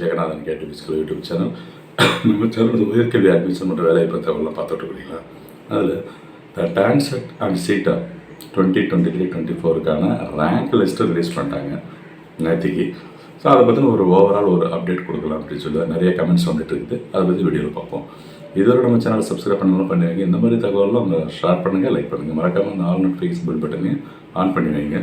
Jeganathan KTV School YouTube channel. நம்ம channel உயர்கல்வி admission மற்றும் வேலைவாய்ப்பு தகவலாம் பார்த்துட்டு இருக்கீங்களா? அதில் TANCET அண்ட் CEETA 2023-24க்கான ரேங்க் லிஸ்ட்டு ரிலீஸ் பண்ணிட்டாங்க நேற்றுக்கு. ஸோ அதை பற்றின ஒரு ஓவரால் ஒரு அப்டேட் கொடுக்கலாம் அப்படின்னு சொல்லி நிறைய கமெண்ட்ஸ் வந்துட்டு இருக்குது. அதை பற்றி வீடியோவில் பார்ப்போம். இதுவரை நம்ம சேனல் சப்ஸ்கிரைப் பண்ணலாம் பண்ணுவீங்க. இந்த மாதிரி தகவலாம் அவங்க ஷேர் பண்ணுங்கள், லைக் பண்ணுங்கள். மறக்காமல் இந்த ஆல் நோட்டிஃபிகேஷன் பில் பட்டனையும் ஆன் பண்ணி வைங்க.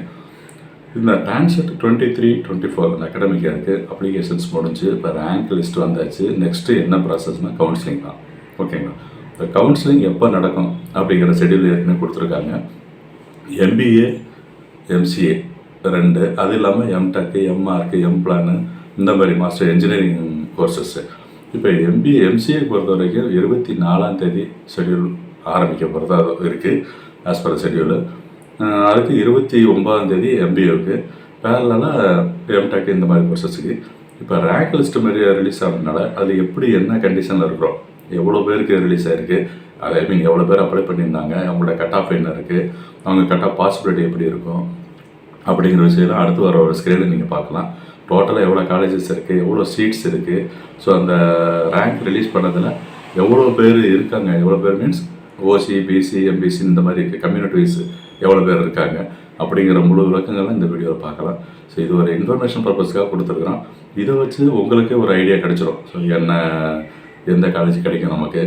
இந்த TANCET 23-24 அந்த அகாடமிக்காக இருக்குது. அப்ளிகேஷன்ஸ் முடிஞ்சு இப்போ ரேங்க் லிஸ்ட் வந்தாச்சு. நெக்ஸ்ட்டு என்ன ப்ராசஸ்னால் கவுன்சிலிங் தான். ஓகேங்களா? இந்த கவுன்சிலிங் எப்போ நடக்கும் அப்படிங்கிற ஷெடியூல் ஏற்கனவே கொடுத்துருக்காங்க. MBA MCA 2, அது இல்லாமல் MTech MARC MPlan இந்த மாதிரி மாஸ்டர் இன்ஜினியரிங் கோர்சஸ்ஸு. இப்போ MBA MCA பொறுத்த வரைக்கும் 24ஆம் தேதி ஷெடியூல் ஆரம்பிக்க போகிறதா இருக்குது ஆஸ் பர் ஷெடியூலு. அதுக்கு 29ஆம் தேதி MBAவுக்கு, பேரலாக MTech இந்த மாதிரி கோர்சஸுக்கு. இப்போ ரேங்க் லிஸ்ட்டு மாதிரி ரிலீஸ் ஆனதுனால அது எப்படி என்ன கண்டிஷனில் இருக்கிறோம், எவ்வளோ பேருக்கு ரிலீஸ் ஆகிருக்கு, ஐ மீன் எவ்வளோ பேர் அப்ளை பண்ணியிருந்தாங்க, அவங்களோட கட் ஆஃப் என்ன இருக்குது, அவங்க கட் ஆஃப் பாசிபிலிட்டி எப்படி இருக்கும் அப்படிங்கிற விஷயம்லாம் அடுத்து வர ஒரு ஸ்க்ரீனில் நீங்கள் பார்க்கலாம். டோட்டலாக எவ்வளோ காலேஜஸ் இருக்குது, எவ்வளோ சீட்ஸ் இருக்குது, ஸோ அந்த ரேங்க் ரிலீஸ் பண்ணதில் எவ்வளோ பேர் இருக்காங்க, எவ்வளோ பேர் மீன்ஸ் OC BC MBC இந்த மாதிரி இருக்குது, கம்யூனிட்டி வைஸ் எவ்வளோ பேர் இருக்காங்க அப்படிங்கிற முழு விளக்கங்கள்லாம் இந்த வீடியோவில் பார்க்கலாம். ஸோ இது ஒரு இன்ஃபர்மேஷன் பர்பஸ்க்காக கொடுத்துருக்குறோம். இதை வச்சு உங்களுக்கே ஒரு ஐடியா கிடச்சிரும். ஸோ எந்த காலேஜ் கிடைக்கும், நமக்கு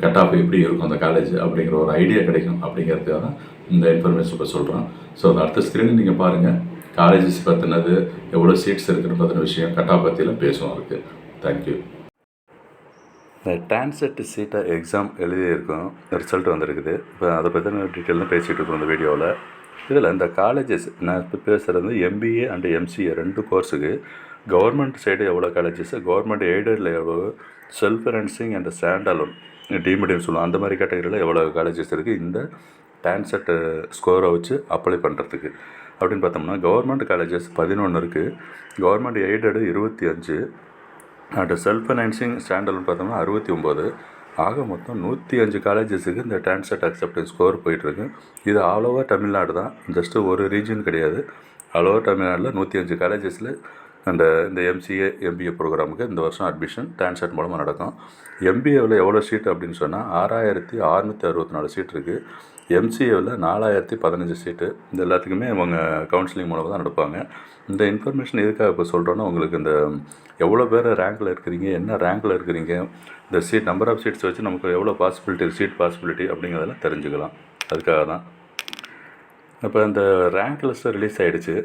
கட் ஆஃப் எப்படி இருக்கும் அந்த காலேஜ் அப்படிங்கிற ஒரு ஐடியா கிடைக்கும் அப்படிங்கிறதுக்காக தான் இந்த இன்ஃபர்மேஷன் இப்போ சொல்கிறோம். ஸோ அந்த அடுத்த ஸ்க்ரீனில் நீங்கள் பாருங்கள். காலேஜஸ் பற்றினது, எவ்வளோ சீட்ஸ் இருக்குன்னு பற்றின விஷயம், கட் ஆஃப் பற்றிலாம் பேசுவோம். இருக்குது. தேங்க்யூ. இந்த TANCET CEETA எக்ஸாம் எழுதியிருக்கோம், ரிசல்ட் வந்துருக்குது. இப்போ அதை பற்றின டீட்டெயிலாம் பேசிகிட்டு இருக்கோம் இந்த வீடியோவில். இதில் இந்த காலேஜஸ் நான் இப்போ பேசுகிறது MBA அண்ட் MCA 2 கோர்ஸுக்கு கவர்மெண்ட் சைடு எவ்வளோ காலேஜஸ், கவர்மெண்ட் எய்டடில் எவ்வளோ, self financing and stand alone டீம்டுன்னு சொல்லுவோம், அந்த மாதிரி கேட்டகரியில் எவ்வளோ காலேஜஸ் இருக்குது இந்த TANCET ஸ்கோரை வச்சு அப்ளை பண்ணுறதுக்கு அப்படின்னு பார்த்தோம்னா, கவர்மெண்ட் காலேஜஸ் 11 இருக்குது, government aided 25 and self financing stand alone பார்த்தோம்னா 69. ஆக மொத்தம் 105 காலேஜஸுக்கு இந்த TANCET அக்செப்டன்ஸ் ஸ்கோர் போயிட்டுருக்கு. இது ஆல் ஓவர் தமிழ்நாடு தான், ஜஸ்ட்டு ஒரு ரீஜன் கிடையாது. ஆல் ஓவர் தமிழ்நாட்டில் 105 காலேஜஸில் இந்த MCA MBA ப்ரோக்ராமுக்கு இந்த வருஷம் அட்மிஷன் TANCET மூலமாக நடக்கும். MBAவில் எவ்வளோ சீட் அப்படின்னு சொன்னால் 6664 சீட் இருக்குது. MCAவில் 4015 சீட்டு. இந்த எல்லாத்துக்குமே அவங்க கவுன்சிலிங் மூலமாக தான் நடப்பாங்க. இந்த இன்ஃபர்மேஷன் எதுக்காக இப்போ சொல்கிறோன்னா, உங்களுக்கு இந்த எவ்வளோ பேர் ரேங்கில் இருக்கிறீங்க, என்ன ரேங்கில் இருக்கிறீங்க, இந்த சீட் நம்பர் ஆஃப் சீட்ஸ் வச்சு நமக்கு எவ்வளோ பாசிபிலிட்டி, சீட் பாசிபிலிட்டி அப்படிங்கிறதெல்லாம் தெரிஞ்சுக்கலாம். அதுக்காக தான் இப்போ இந்த ரேங்க் லிஸ்ட்டு ரிலீஸ் ஆகிடுச்சு.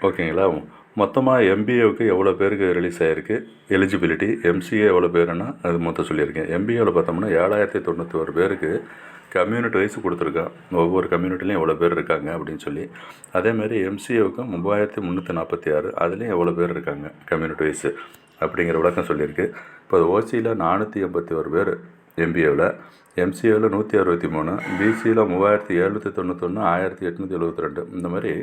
ஓகேங்களா? மொத்தமாக MBAவுக்கு எவ்வளோ பேருக்கு ரிலீஸ் ஆகிருக்கு, எலிஜிபிலிட்டி, MCA எவ்வளோ பேருன்னா அது மொத்தம் சொல்லியிருக்கேன். MBAவில் பார்த்தோம்னா 7091 பேருக்கு கம்யூனிட்டி வைஸ் கொடுத்துருக்கேன். ஒவ்வொரு கம்யூனிட்டிலையும் எவ்வளோ பேர் இருக்காங்க அப்படின்னு சொல்லி. அதேமாதிரி MCAவுக்கு 3346, அதுலேயும் எவ்வளோ பேர் இருக்காங்க கம்யூனிட்டி வைஸ் அப்படிங்கிற விளக்கம் சொல்லியிருக்கு. இப்போ OCயில் 481 பேர், MBAவில், MCAவில் 163, BCயில் 3791, 1872. இந்த மாதிரி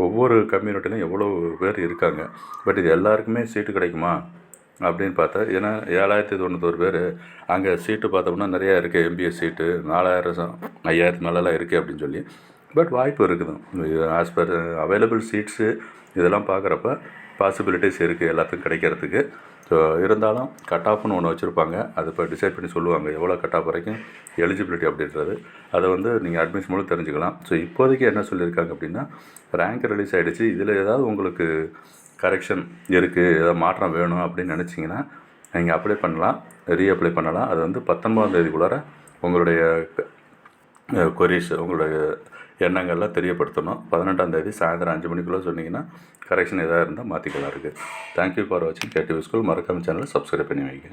ஒவ்வொரு கம்யூனிட்டிலையும் எவ்வளோ பேர் இருக்காங்க. பட் இது எல்லாருக்குமே சீட்டு கிடைக்குமா அப்படின்னு பார்த்தா, ஏன்னா 7091 பேர், அங்கே சீட்டு பார்த்தோம்னா நிறையா இருக்குது. MBA சீட்டு 4000 5000 மேலெலாம் இருக்குது அப்படின்னு சொல்லி. பட் வாய்ப்பு இருக்குது. ஆஸ் பர் அவைலபிள் சீட்ஸு இதெல்லாம் பார்க்குறப்ப பாசிபிலிட்டிஸ் இருக்குது எல்லாத்துக்கும் கிடைக்கிறதுக்கு. ஸோ இருந்தாலும் கட் ஆஃப்னு ஒன்று வச்சுருப்பாங்க. அதை இப்போ டிசைட் பண்ணி சொல்லுவாங்க எவ்வளோ கட் ஆஃப் வரைக்கும் எலிஜிபிலிட்டி அப்படின்றது. அதை நீங்கள் அட்மிஷன் மூலம் தெரிஞ்சுக்கலாம். ஸோ இப்போதைக்கு என்ன சொல்லியிருக்காங்க அப்படின்னா, ரேங்க் ரிலீஸ் ஆகிடுச்சு. இதில் ஏதாவது உங்களுக்கு கரெக்ஷன் இருக்குது, ஏதாவது மாற்றம் வேணும் அப்படின்னு நினச்சிங்கன்னா நீங்கள் அப்ளை பண்ணலாம், ரீஅப்ளை பண்ணலாம். அது 19ஆம் தேதிக்குள்ளார உங்களுடைய கொரீஸ், உங்களுடைய எண்ணங்கள்லாம் தெரியப்படுத்தணும். 18ஆம் தேதி சாயந்தரம் 5 மணிக்குள்ளே சொன்னீங்கன்னா கரெக்ஷன் எதாவது இருந்தால் மாற்றிக்கலாம் இருக்குது. தேங்க்யூ ஃபார் வாட்சிங் KTV School. மறக்காம சேனலை சப்ஸ்கிரைப் பண்ணி வைங்க.